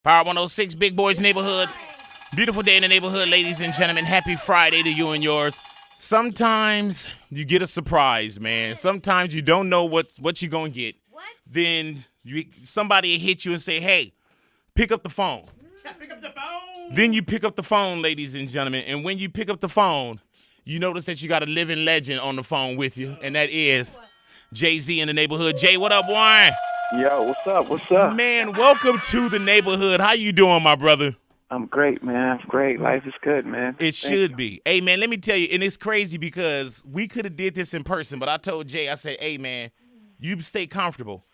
Power 106, Big Boys Neighborhood. Beautiful day in the neighborhood, ladies and gentlemen. Happy Friday to you and yours. Sometimes you get a surprise, man. Sometimes you don't know what you're going to get. What? Then somebody will hit you and say, hey, pick up the phone. Pick up the phone. Then you pick up the phone, ladies and gentlemen. And when you pick up the phone, you notice that you got a living legend on the phone with you, and that is Jay-Z in the neighborhood. Jay, what up, Warren? Yo, what's up? What's up? Man, welcome to the neighborhood. How you doing, my brother? I'm great, man. I'm great. Life is good, man. It should be. Hey, man, let me tell you, and it's crazy because we could have did this in person, but I told Jay, I said, hey, man, you stay comfortable.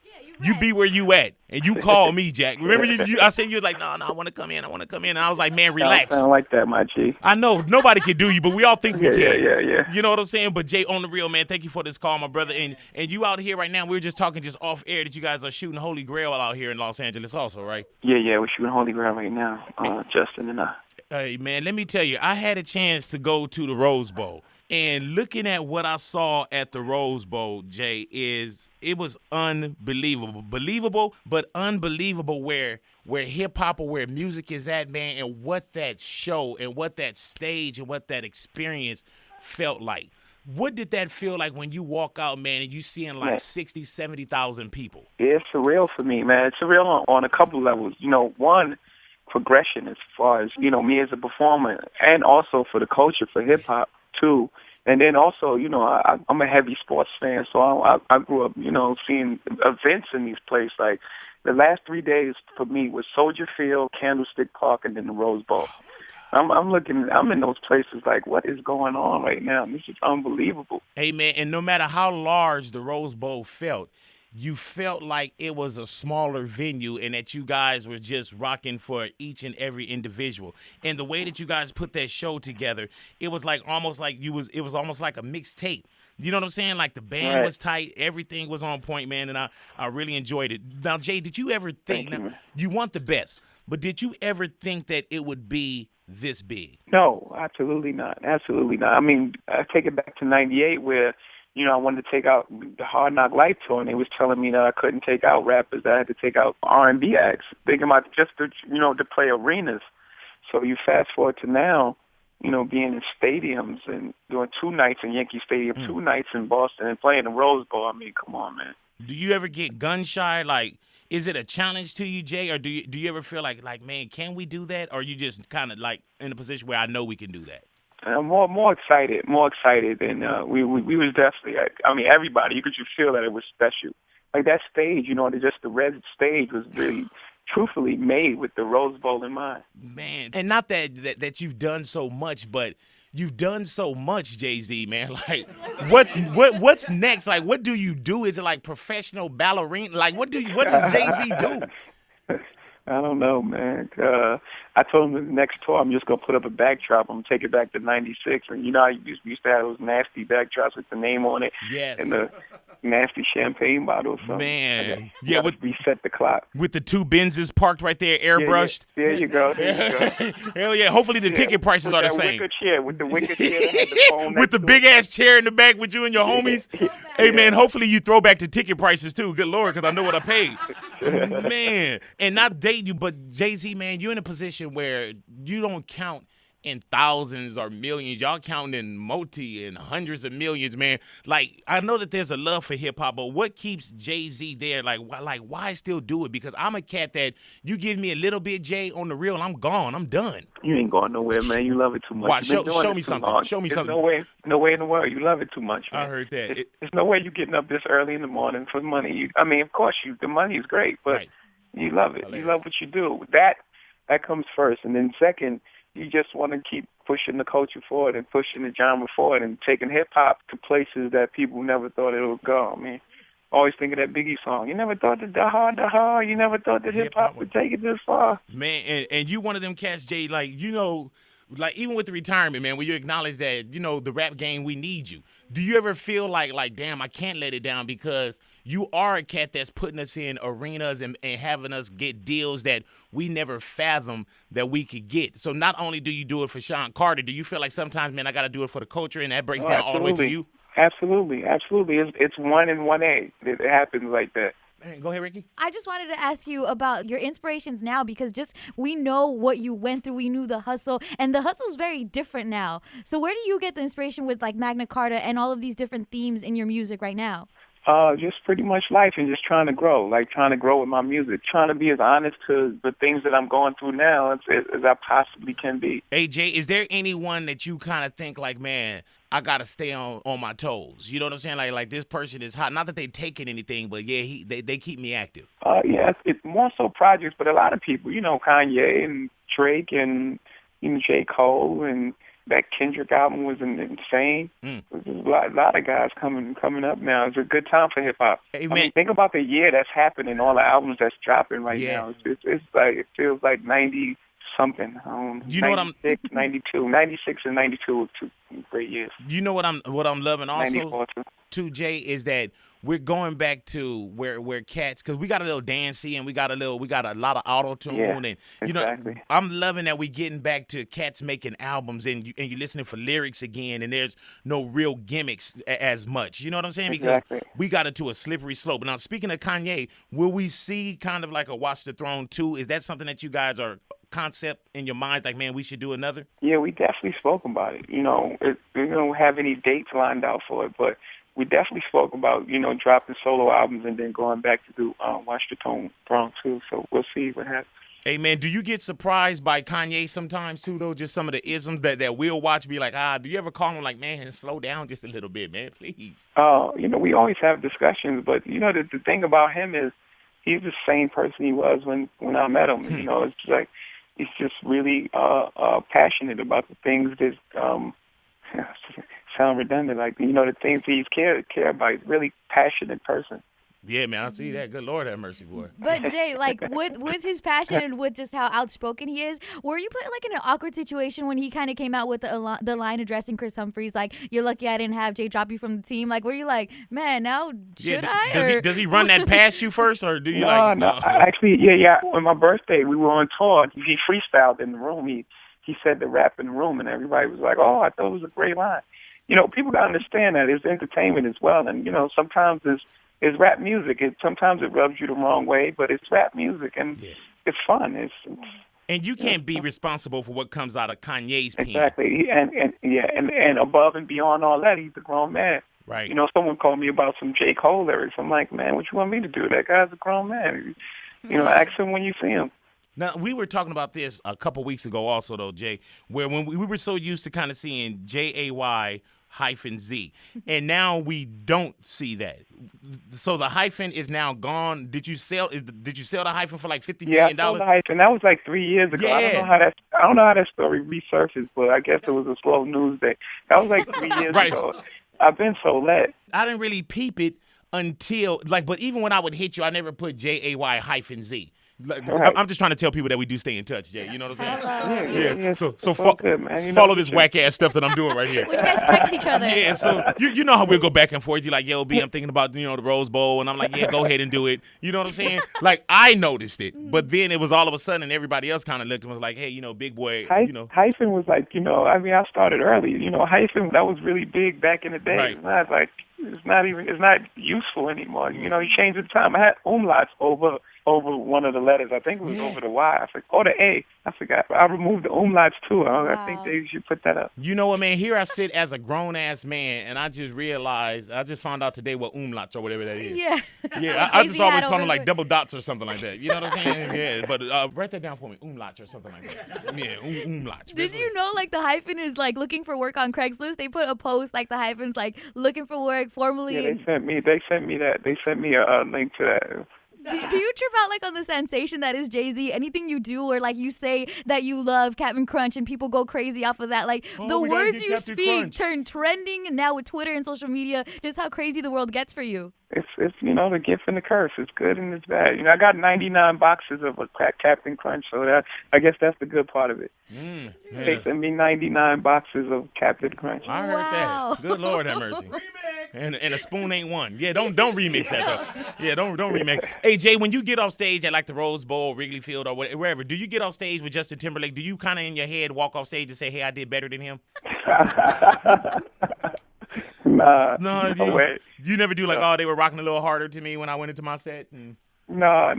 You be where you at, and you call me, Jack. Remember, I said you was like, no, I want to come in. And I was like, man, relax. I don't sound like that, my G. I know. Nobody can do you, but we all think we can. Yeah. You know what I'm saying? But, Jay, on the real, man, thank you for this call, my brother. And you out here right now, we were just talking just off air that you guys are shooting Holy Grail out here in Los Angeles also, right? Yeah, we're shooting Holy Grail right now, Justin and I. Hey, man, let me tell you, I had a chance to go to the Rose Bowl. And looking at what I saw at the Rose Bowl, Jay, it was unbelievable. Believable, but unbelievable where hip-hop or where music is at, man, and what that show and what that stage and what that experience felt like. What did that feel like when you walk out, man, and you seeing like 60, 70,000 people? It's surreal for me, man. It's surreal on a couple levels. You know, one, progression as far as, you know, me as a performer, and also for the culture, for hip-hop, too. And then also, you know, I'm a heavy sports fan, so I grew up, you know, seeing events in these places. Like the last 3 days for me was Soldier Field, Candlestick Park, and then the Rose Bowl. I'm in those places like, what is going on right now? This is unbelievable. Hey, man, and no matter how large the Rose Bowl felt, you felt like it was a smaller venue and that you guys were just rocking for each and every individual. And the way that you guys put that show together, it was like almost like it was almost like a mixtape. You know what I'm saying? Like the band was tight, everything was on point, man, and I really enjoyed it. Now, Jay, did you ever think you want the best, but did you ever think that it would be this big? No, absolutely not. Absolutely not. I mean, I take it back to 98 where, you know, I wanted to take out the Hard Knock Life tour, and they was telling me that I couldn't take out rappers, that I had to take out R&B acts, thinking about just to, you know, to play arenas. So you fast forward to now, you know, being in stadiums and doing 2 nights in Yankee Stadium, 2 nights in Boston, and playing the Rose Bowl. I mean, come on, man. Do you ever get gun shy? Like, is it a challenge to you, Jay, or do you ever feel like, man, can we do that? Or are you just kind of like in a position where I know we can do that? More excited, and we was definitely. I mean, everybody, you could just feel that it was special. Like that stage, you know, just the red stage was really, truthfully made with the Rose Bowl in mind. Man, and not that you've done so much, but you've done so much, Jay-Z, man. Like, what's next? Like, what do you do? Is it like professional ballerina? Like, what does Jay-Z do? I don't know, man. I told him the next tour I'm just going to put up a backdrop. I'm going to take it back to 96. And, you know, I used to have those nasty backdrops with the name on it. Yes. And the nasty champagne bottles. So man. Yeah, reset the clock. With the 2 Benzes parked right there, airbrushed. Yeah. There you go. Hell yeah. Hopefully the ticket prices are the same. With the wicker chair that had the phone with the big-ass chair in the back with you and your homies. Hey, man, hopefully you throw back the ticket prices, too. Good Lord, because I know what I paid. Man. And not date you, but Jay-Z, man, you're in a position where you don't count in thousands or millions. Y'all counting in multi and hundreds of millions, man. Like, I know that there's a love for hip-hop, but what keeps Jay-Z there? Like, why still do it? Because I'm a cat that you give me a little bit, Jay, on the real, I'm gone. I'm done. You ain't going nowhere, man. You love it too much. Why? Show me something. Long. Show me There's something. No way in the world. You love it too much, man. I heard that. There's no way you're getting up this early in the morning for money. I mean, of course, the money is great, but you love it. You love what you do. That comes first. And then second, you just want to keep pushing the culture forward and pushing the genre forward and taking hip-hop to places that people never thought it would go. I mean, always think of that Biggie song. You never thought that the hard, you never thought that hip-hop would take it this far. Man, and you one of them cats, Jay, like, you know, like even with the retirement, man, when you acknowledge that, you know, the rap game, we need you. Do you ever feel like, damn, I can't let it down because you are a cat that's putting us in arenas and having us get deals that we never fathomed that we could get? So not only do you do it for Sean Carter, do you feel like sometimes, man, I got to do it for the culture and that breaks down all the way to you? Absolutely. It's 1 and 1A. It happens like that. Go ahead, Ricky. I just wanted to ask you about your inspirations now, because just we know what you went through. We knew the hustle, and the hustle is very different now. So where do you get the inspiration with like Magna Carta and all of these different themes in your music right now? Just pretty much life and just trying to grow, like trying to grow with my music, trying to be as honest to the things that I'm going through now as I possibly can be. Hey, Jay, is there anyone that you kind of think like, man, I got to stay on my toes? You know what I'm saying? Like this person is hot. Not that they've taken anything, but yeah, they keep me active. Yeah, it's more so projects, but a lot of people, Kanye and Drake and J. Cole, and that Kendrick album was insane. There's a lot of guys coming up now. It's a good time for hip hop. Hey, I mean, think about the year that's happening, all the albums that's dropping right now. It's like, it feels like 90 something. You know 96, 92, 96 and 92 were two great years. You know what I'm loving also too, Jay, is that we're going back to where cats, because we got a little dancey and we got a lot of auto tune, and exactly. I'm loving that we getting back to cats making albums and you listening for lyrics again, and there's no real gimmicks as much. You know what I'm saying? Because we got it to a slippery slope. Now, speaking of Kanye, will we see kind of like a Watch the Throne 2? Is that something that you guys are concept in your minds, like, man, we should do another? Yeah, we definitely spoke about it. We don't have any dates lined out for it, but we definitely spoke about, dropping solo albums and then going back to do Watch the Throne too. So we'll see what happens. Hey, man, do you get surprised by Kanye sometimes too, though? Just some of the isms that we'll watch, be like, do you ever call him like, man, slow down just a little bit, man, please? We always have discussions, but, the thing about him is he's the same person he was when I met him. It's like he's just really passionate about the things that sound redundant, like, the things he's care about. He's a really passionate person. Yeah, man, I see that. Good Lord have mercy, boy. But Jay, like with his passion and with just how outspoken he is, were you put like in an awkward situation when he kind of came out with the line addressing Chris Humphries, like, you're lucky I didn't have Jay drop you from the team? Like, were you like, man, now should I? Does he run that past you first, or do you No. Actually, yeah. On my birthday, we were on tour. He freestyled in the room. He said the rap in the room, and everybody was like, oh, I thought it was a great line. People got to understand that it's entertainment as well, and sometimes it's rap music. Sometimes it rubs you the wrong way, but it's rap music, and it's fun. And you can't be responsible for what comes out of Kanye's pen. Exactly, and above and beyond all that, he's a grown man. Right. Someone called me about some J. Cole lyrics. I'm like, man, what you want me to do? That guy's a grown man. Ask him when you see him. Now, we were talking about this a couple weeks ago also, though, Jay, where when we were so used to kind of seeing JAY-Z, and now we don't see that. So the hyphen is now gone. Did you sell the hyphen for like $50 million? Yeah, I sold the hyphen. That was like 3 years ago. Yeah. I don't know how that story resurfaced, but I guess it was a slow news day. That was like 3 years ago. I've been so lit. I didn't really peep it until, but even when I would hit you, I never put JAY-Z. Right. I'm just trying to tell people that we do stay in touch, Jay. You know what I'm saying? Yeah. So good, man. follow this whack ass stuff that I'm doing right here. When you guys text each other. Yeah. So you know how we'll go back and forth. You're like, yo, B, I'm thinking about the Rose Bowl, and I'm like, yeah, go ahead and do it. You know what I'm saying? Like, I noticed it, but then it was all of a sudden, and everybody else kind of looked and was like, hey, big boy. Hyphen was like, I started early. Hyphen, that was really big back in the day. Right. It's not useful anymore. You changed the time. I had umlauts over one of the letters. I think it was over the Y. The A. I forgot. I removed the umlauts too. I think they should put that up. You know what, man? Here I sit as a grown-ass man, and I just found out today what umlauts or whatever that is. Yeah. Yeah, I just always call them like double dots or something like that. You know what I'm saying? Yeah, but write that down for me. Umlauts or something like that. Yeah, umlauts. Did you know, like, the hyphen is, like, looking for work on Craigslist? They put a post, like, the hyphen's, like, looking for work formally. Yeah, they sent me that. They sent me a link to that. Do you trip out, like, on the sensation that is Jay-Z? Anything you do or, like, you say that you love Captain Crunch and people go crazy off of that, like, the words you speak turn trending, and now with Twitter and social media, just how crazy the world gets for you. It's the gift and the curse. It's good and it's bad. I got 99 boxes of a Captain Crunch, so I guess that's the good part of it. They sent me 99 boxes of Captain Crunch. I heard that. Good Lord have mercy. And a spoon ain't one. Yeah, don't remix that though. Yeah, don't remix. Hey Jay, when you get off stage at like the Rose Bowl, Wrigley Field, or wherever, do you get off stage with Justin Timberlake? Do you kind of in your head walk off stage and say, "Hey, I did better than him"? Nah, No, no way. you never do like, No. oh, they were rocking a little harder to me when I went into my set. And... No.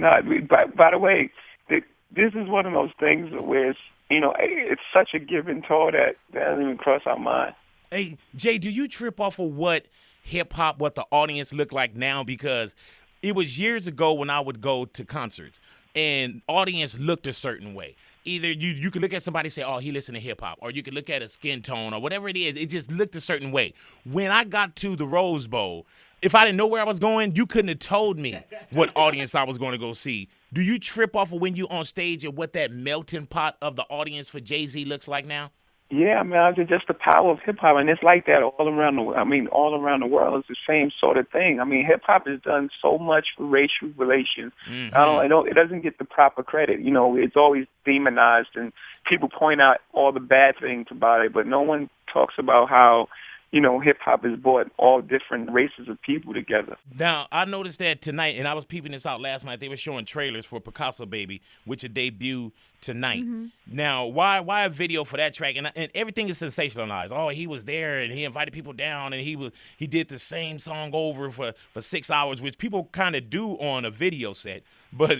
By the way, this is one of those things where it's such a give and toe that doesn't even cross our mind. Hey, Jay, do you trip off of what hip-hop, what the audience look like now? Because it was years ago when I would go to concerts and audience looked a certain way. Either you could look at somebody and say, oh, he listen to hip-hop, or you could look at a skin tone or whatever it is. It just looked a certain way. When I got to the Rose Bowl, if I didn't know where I was going, you couldn't have told me what audience I was going to go see. Do you trip off of when you on stage and what that melting pot of the audience for Jay-Z looks like now? Yeah, man, it's just the power of hip hop, and it's like that all around all around the world. It's the same sort of thing. I mean, hip hop has done so much for racial relations. Mm-hmm. I know it doesn't get the proper credit. It's always demonized, and people point out all the bad things about it, but no one talks about how hip hop has brought all different races of people together. Now, I noticed that tonight, and I was peeping this out last night, they were showing trailers for Picasso Baby, which will debut tonight. Mm-hmm. Now, why a video for that track? And everything is sensationalized. Oh, he was there, and he invited people down, and he did the same song over for 6 hours, which people kind of do on a video set. But,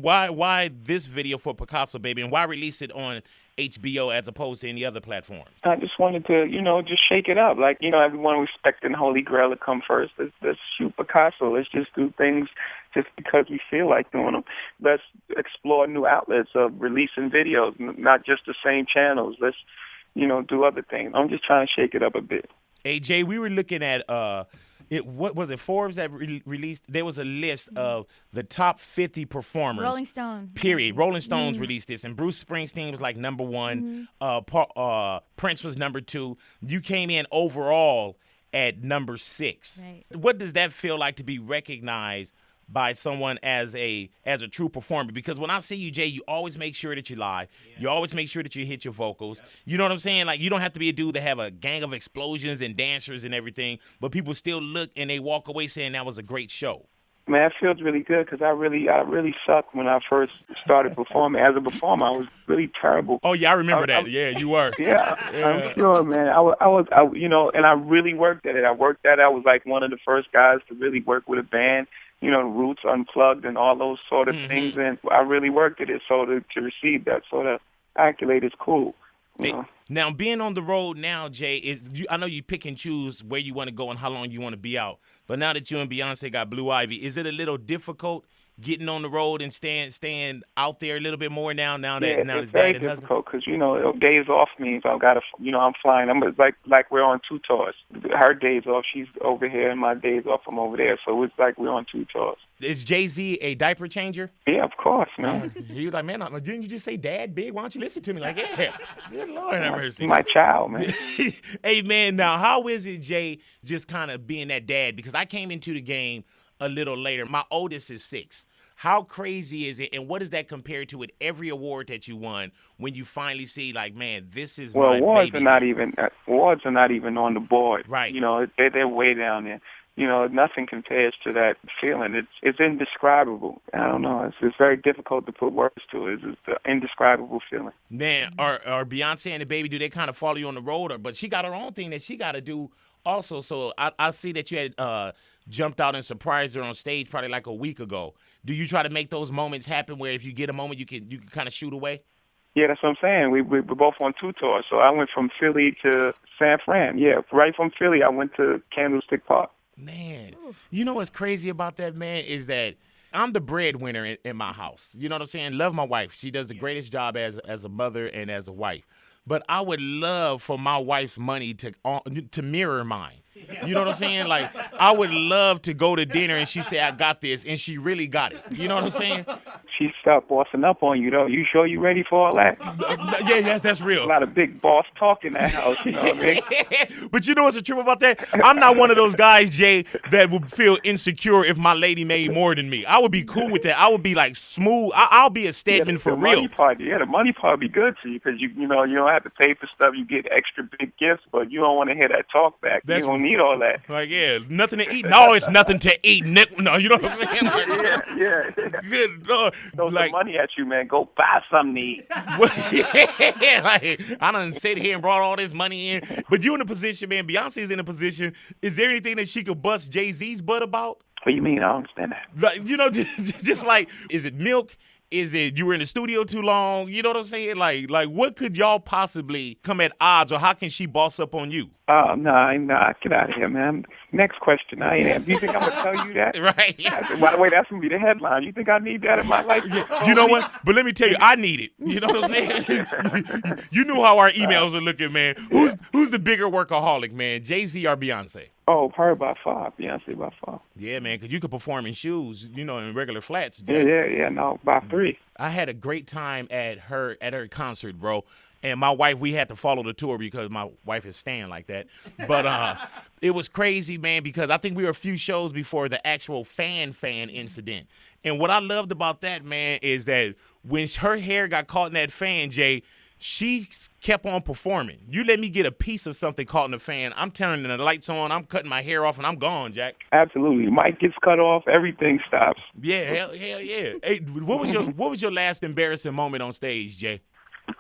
why this video for Picasso Baby, and why release it on HBO as opposed to any other platform? I just wanted to, just shake it up. Like, everyone respecting Holy Grail to come first. Let's shoot Picasso. Let's just do things just because we feel like doing them. Let's explore new outlets of releasing videos, not just the same channels. Let's, do other things. I'm just trying to shake it up a bit. Hey, Jay, we were looking at what was it, Forbes that released? There was a list of the top 50 performers. Rolling Stone. Period. Rolling Stones released this, and Bruce Springsteen was like number one. Prince was number 2. You came in overall at number 6. Right. What does that feel like to be recognized by someone as a true performer? Because when I see you, Jay, you always make sure that you lie. Yeah. You always make sure that you hit your vocals. Yep. You know what I'm saying? Like, you don't have to be a dude that have a gang of explosions and dancers and everything, but people still look and they walk away saying that was a great show. Man, it feels really good because I really sucked when I first started performing. As a performer, I was really terrible. Oh yeah, I remember that. Yeah, you were. Yeah, I'm sure, man. I was, and I really worked at it. I was like one of the first guys to really work with a band. Roots Unplugged and all those sort of things, and I really worked at it. So to receive that sort of accolade is cool. Now, being on the road now, Jay, I know you pick and choose where you want to go and how long you want to be out. But now that you and Beyonce got Blue Ivy, is it a little difficult getting on the road and staying out there a little bit more now that it's very difficult because days off means I've got to I'm flying. I'm like we're on 2 tours. Her days off, she's over here, and my days off, I'm over there. So it's like we're on 2 tours. Is Jay-Z a diaper changer? Yeah, of course, man. He was like, man, didn't you just say Dad big? Why don't you listen to me? Like, yeah, good Lord have mercy. My child, man. Hey, man, now how is it, Jay, just kind of being that dad? Because I came into the game a little later. My oldest is 6. How crazy is it, and what does that compare to with every award that you won when you finally see, like, man, this is my baby? Awards are not even on the board. Right. They're way down there. Nothing compares to that feeling. It's indescribable. I don't know. It's very difficult to put words to it. It's an indescribable feeling. Man, are Beyonce and the baby, do they kind of follow you on the road? But she got her own thing that she got to do also. So I see that you had jumped out and surprised her on stage probably like a week ago. Do you try to make those moments happen where if you get a moment, you can kind of shoot away? Yeah, that's what I'm saying. We're both on 2 tours. So I went from Philly to San Fran. Yeah, right from Philly, I went to Candlestick Park. Man, you know what's crazy about that, man, is that I'm the breadwinner in my house. You know what I'm saying? Love my wife. She does the greatest job as a mother and as a wife. But I would love for my wife's money to mirror mine. You know what I'm saying? Like, I would love to go to dinner and she say, I got this, and she really got it. You know what I'm saying? She stopped bossing up on you, though. You sure you ready for all that? Yeah, that's real. A lot of big boss talk in that house, you know what I mean? But you know what's the truth about that? I'm not one of those guys, Jay, that would feel insecure if my lady made more than me. I would be cool with that. I would be like smooth. I'll be a Stedman for real. The money part would be good to you because you don't have to pay for stuff. You get extra big gifts, but you don't want to hear that talk back. You don't need all that. Like, yeah, nothing to eat. No, it's nothing to eat. No, you know what I'm saying? Like, yeah. Good Lord. Throw some money at you, man. Go buy something to eat. Yeah, like, I done sit here and brought all this money in. But you in a position, man. Beyonce's in a position. Is there anything that she could bust Jay-Z's butt about? What do you mean? I don't understand that. Like, just like, is it milk? Is it you were in the studio too long? You know what I'm saying? Like what could y'all possibly come at odds, or how can she boss up on you? Oh, no, get out of here, man. Next question. Do you think I'm going to tell you that? Right. Yeah. By the way, that's going to be the headline. You think I need that in my life? Yeah. You know what? But let me tell you, I need it. You know what I'm saying? You knew how our emails were looking, man. Who's the bigger workaholic, man? Jay-Z or Beyonce? Oh, her by far. Beyonce by far. Yeah, man, because you could perform in shoes, in regular flats. Yeah, no, by 3. I had a great time at her concert, bro. And my wife, we had to follow the tour because my wife is staying like that. But it was crazy, man, because I think we were a few shows before the actual fan incident. And what I loved about that, man, is that when her hair got caught in that fan, Jay, she kept on performing. You let me get a piece of something caught in the fan, I'm turning the lights on, I'm cutting my hair off, and I'm gone, Jack. Absolutely. Mic gets cut off, everything stops. Yeah, hell yeah. Hey, what was your last embarrassing moment on stage, Jay?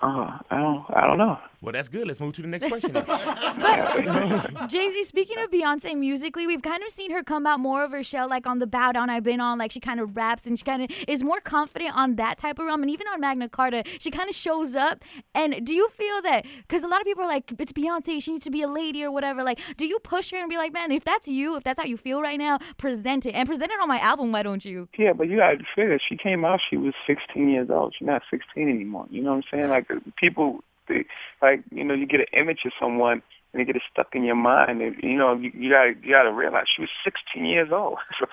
I don't know. Well, that's good. Let's move to the next question. But Jay-Z, speaking of Beyonce musically, we've kind of seen her come out more of her shell, like on the Bow Down I've Been On, like she kind of raps and she kind of is more confident on that type of realm. And even on Magna Carta, she kind of shows up. And do you feel that, because a lot of people are like, it's Beyonce, she needs to be a lady or whatever. Like, do you push her and be like, man, if that's you, if that's how you feel right now, present it. And present it on my album, why don't you? Yeah, but you got to figure, she came out, she was 16 years old. She's not 16 anymore. You know what I'm saying? Like, people, you get an image of someone and they get it stuck in your mind. And, you gotta realize she was 16 years old. So,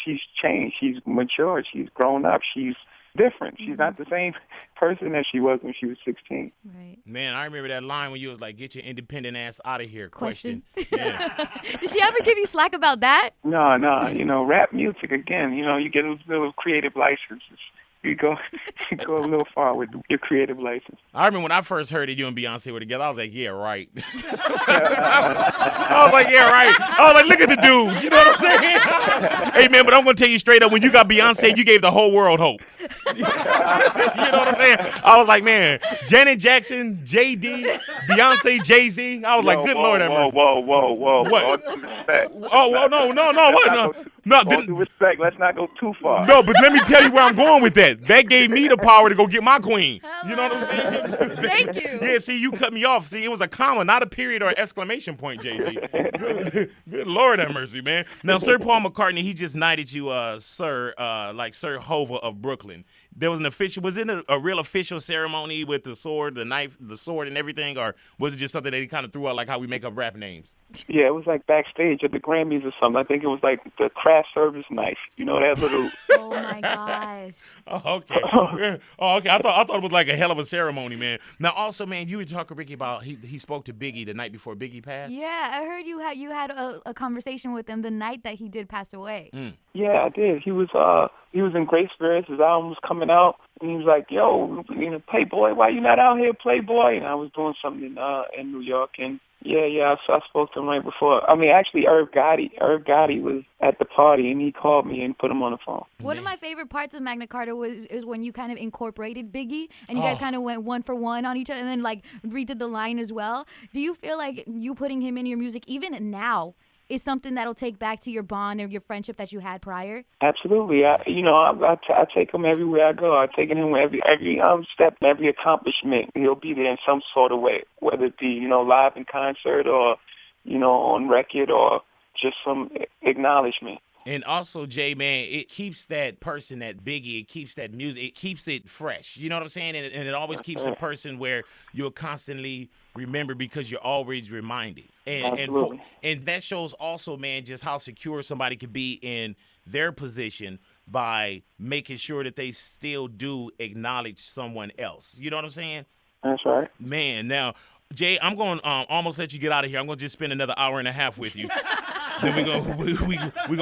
she's changed. She's matured. She's grown up. She's different. She's not the same person as she was when she was 16. Right. Man, I remember that line when you was like, "Get your independent ass out of here." Question. Yeah. Did she ever give you slack about that? No. Rap music again. You get a little creative licenses. You go a little far with your creative license. I remember when I first heard that you and Beyonce were together, I was like, yeah, right. I was like, yeah, right. I was like, look at the dude. You know what I'm saying? Hey, man, but I'm going to tell you straight up, when you got Beyonce, you gave the whole world hope. You know what I'm saying? I was like, man, Janet Jackson, J.D., Beyonce, Jay-Z. I was like, good Lord have mercy. Whoa. What? All due respect. Oh, well, no. What? No. All due respect. Let's not go too far. No, but let me tell you where I'm going with that. That gave me the power to go get my queen. Hello. You know what I'm saying? Thank you. Yeah, see, you cut me off. See, it was a comma, not a period or exclamation point, Jay-Z. Good Lord have mercy, man. Now, Sir Paul McCartney, he just knighted you, Sir Hova of Brooklyn. There was was it a real official ceremony with the sword, the knife, the sword and everything, or was it just something that he kind of threw out like how we make up rap names? Yeah, it was like backstage at the Grammys or something. I think it was like the craft service knife. That little... Oh, my gosh. Oh, okay. Okay. I thought it was like a hell of a ceremony, man. Now, also, man, you were talking, Ricky, about he spoke to Biggie the night before Biggie passed. Yeah, I heard you had a conversation with him the night that he did pass away. Yeah, I did. He was in great spirits. His album was coming out, and he was like, "Yo, Playboy, why you not out here, Playboy?" And I was doing something in New York, and yeah, I spoke to him right before. I mean, actually, Irv Gotti was at the party, and he called me and put him on the phone. One of my favorite parts of Magna Carta is when you kind of incorporated Biggie, and you guys kind of went one for one on each other, and then like redid the line as well. Do you feel like you putting him in your music, even now, is something that'll take back to your bond or your friendship that you had prior? Absolutely. I take him everywhere I go. I take him every step, every accomplishment. He'll be there in some sort of way, whether it be, live in concert or, on record or just some acknowledgement. And also, Jay, man, it keeps that person, that Biggie, it keeps that music, it keeps it fresh. You know what I'm saying? And it always keeps a person where you'll constantly remember because you're always reminded. And that shows also, man, just how secure somebody could be in their position by making sure that they still do acknowledge someone else. You know what I'm saying? That's right. Man, now, Jay, I'm going to almost let you get out of here. I'm going to just spend another hour and a half with you. Then we're gonna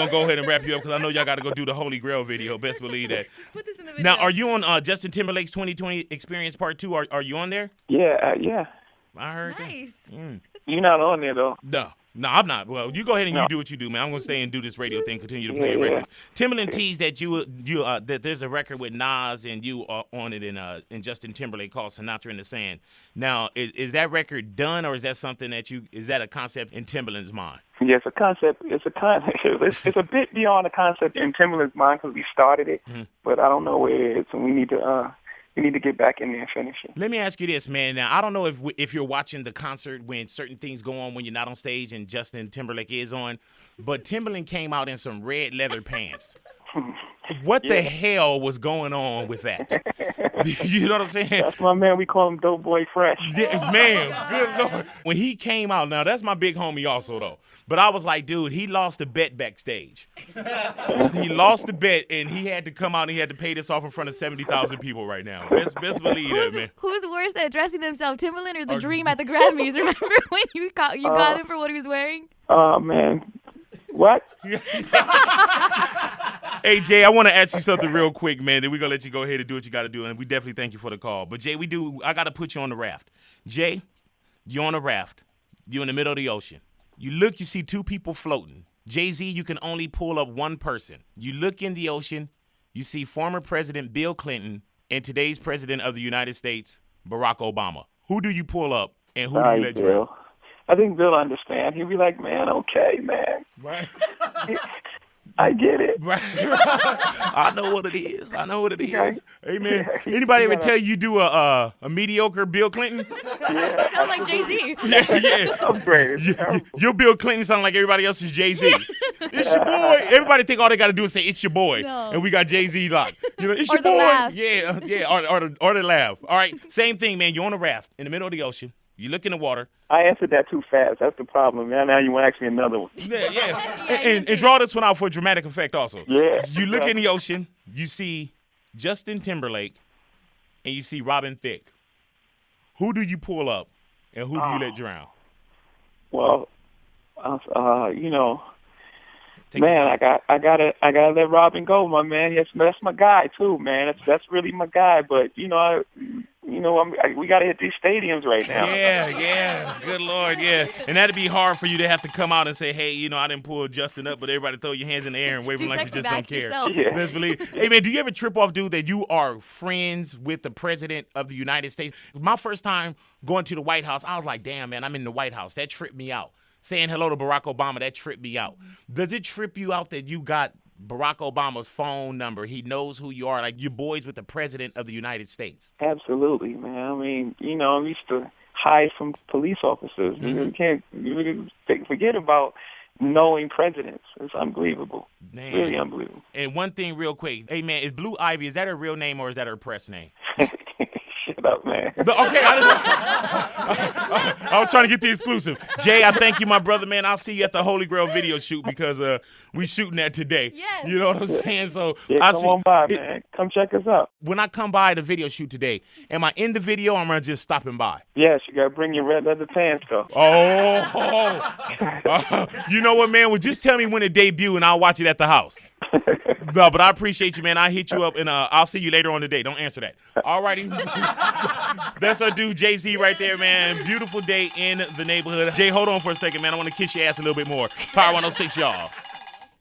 go ahead and wrap you up because I know y'all got to go do the Holy Grail video. Best believe that. Just put this in the video. Now, are you on Justin Timberlake's 2020 Experience Part 2? Are you on there? Yeah. I heard nice. You're not on there, though. No. No, I'm not. Well, you go ahead and No. you do what you do, man. I'm gonna stay and do this radio thing, continue to play records. Timbaland teased that that there's a record with Nas and you on it and Justin Timberlake called Sinatra in the Sand. Now, is that record done, or is that something that is that a concept in Timbaland's mind? Yeah, it's a concept. It's a bit beyond a concept in Timberland's mind because we started it, but I don't know where it is, and we need to get back in there and finish it. Let me ask you this, man. Now, I don't know if you're watching the concert when certain things go on when you're not on stage and Justin Timberlake is on, but Timberland came out in some red leather pants. What the hell was going on with that? You know what I'm saying? That's my man. We call him Dope Boy Fresh. Yeah, man, good Lord. When he came out, now that's my big homie also, though. But I was like, dude, he lost the bet backstage. He lost the bet, and he had to come out and he had to pay this off in front of 70,000 people right now. Best believe that, man. Who's worse at dressing themselves, Timbaland or The Dream at the Grammys? Remember when you got him for what he was wearing? Oh, man. What? Hey, Jay, I want to ask you something real quick, man. Then we're going to let you go ahead and do what you got to do, and we definitely thank you for the call. But, Jay, I got to put you on the raft. Jay, you're on a raft. You're in the middle of the ocean. You look, you see two people floating. Jay-Z, you can only pull up one person. You look in the ocean, you see former President Bill Clinton and today's President of the United States, Barack Obama. Who do you pull up, and who do you let drown? I think Bill understand. He'd be like, man, okay, man. Right. I get it. Right. I know what it is. Okay. Hey, man. Anybody ever tell you do a mediocre Bill Clinton? Yeah. Sound like Jay-Z. Yeah. Upgraded. Your Bill Clinton sound like everybody else's Jay-Z. It's your boy. Everybody think all they got to do is say, it's your boy. No. And we got Jay-Z locked. You know, it's Or your the boy. laugh. Yeah, or the laugh. All right, same thing, man. You're on a raft in the middle of the ocean. You look in the water. I answered that too fast. That's the problem, man. Now you want to ask me another one. Yeah. And draw this one out for dramatic effect also. Yeah. You look in the ocean, you see Justin Timberlake, and you see Robin Thicke. Who do you pull up, and who do you let drown? Well, man, I gotta let Robin go, my man. That's my guy too, man. That's really my guy. But we gotta hit these stadiums right now. Yeah. Good Lord, yeah. And that'd be hard for you to have to come out and say, hey, I didn't pull Justin up, but everybody throw your hands in the air and wave them like you just don't care. Yourself. Yeah. Best believe. Hey, man, do you ever trip off, dude, that you are friends with the President of the United States? My first time going to the White House, I was like, damn, man, I'm in the White House. That tripped me out. Saying hello to Barack Obama, that tripped me out. Does it trip you out that you got Barack Obama's phone number? He knows who you are. Like, you're boys with the President of the United States. Absolutely, man. I mean, I used to hide from police officers. You can't forget about knowing presidents. It's unbelievable. Man. Really unbelievable. And one thing real quick. Hey, man, is Blue Ivy, is that her real name or is that her press name? Shut up, man. Okay, I was trying to get the exclusive. Jay, I thank you, my brother, man. I'll see you at the Holy Grail video shoot because we shooting that today. Yes. You know what I'm saying? So Yeah, come on by, man. Come check us out. When I come by the video shoot today, am I in the video or am I just stopping by? Yes, you gotta bring your red leather pants, though. You know what, man? Well, just tell me when it debut and I'll watch it at the house. No, but I appreciate you, man. I'll hit you up and I'll see you later on today. Don't answer that. All righty. That's our dude, Jay-Z, right there, man. Beautiful day in the neighborhood. Jay, hold on for a second, man. I want to kiss your ass a little bit more. Power 106, y'all.